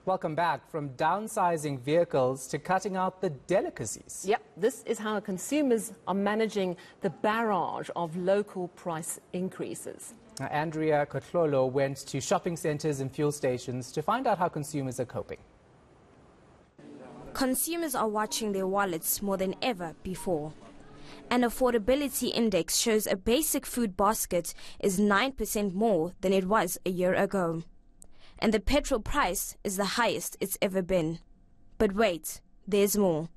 Welcome back. From downsizing vehicles to cutting out the delicacies. Yep, this is how consumers are managing the barrage of local price increases. Andrea Kotlolo went to shopping centres and fuel stations to find out how consumers are coping. Consumers are watching their wallets more than ever before. An affordability index shows a basic food basket is 9% more than it was a year ago. And the petrol price is the highest it's ever been. But wait, there's more.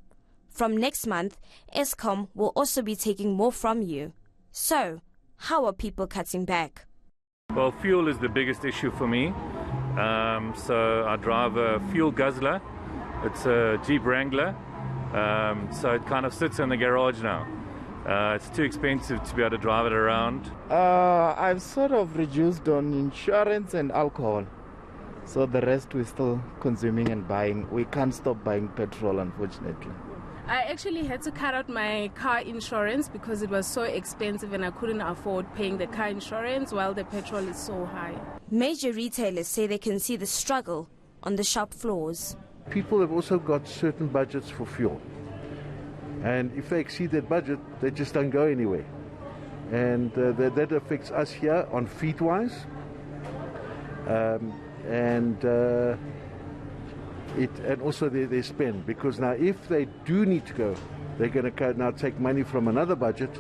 From next month, Eskom will also be taking more from you. So, how are people cutting back? Well, fuel is the biggest issue for me. So I drive a fuel guzzler. It's a Jeep Wrangler. So it kind of sits in the garage now. It's too expensive to be able to drive it around. I've sort of reduced on insurance and alcohol. So the rest we're still consuming and buying. We can't stop buying petrol, unfortunately. I actually had to cut out my car insurance because it was so expensive and I couldn't afford paying the car insurance while the petrol is so high. Major retailers say they can see the struggle on the shop floors. People have also got certain budgets for fuel. And if they exceed that budget, they just don't go anywhere. And that affects us here on feet-wise. And also their spend, because now if they do need to go, they're going to now take money from another budget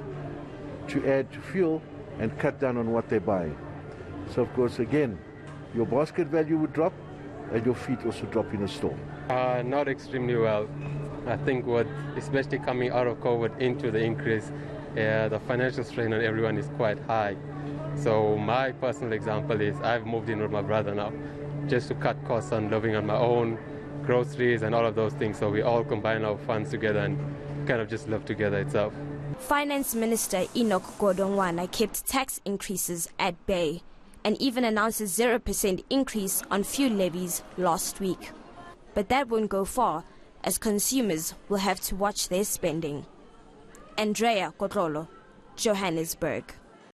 to add to fuel and cut down on what they buy. So of course, again, your basket value would drop and your feet also drop in a store. Not extremely well. I think especially coming out of COVID into the increase, the financial strain on everyone is quite high. So my personal example is I've moved in with my brother now, just to cut costs on living on my own, groceries and all of those things. So we all combine our funds together and kind of just live together itself. Finance Minister Enoch Godongwana kept tax increases at bay and even announced a 0% increase on fuel levies last week. But that won't go far, as consumers will have to watch their spending. Andrea Kotlolo, Johannesburg.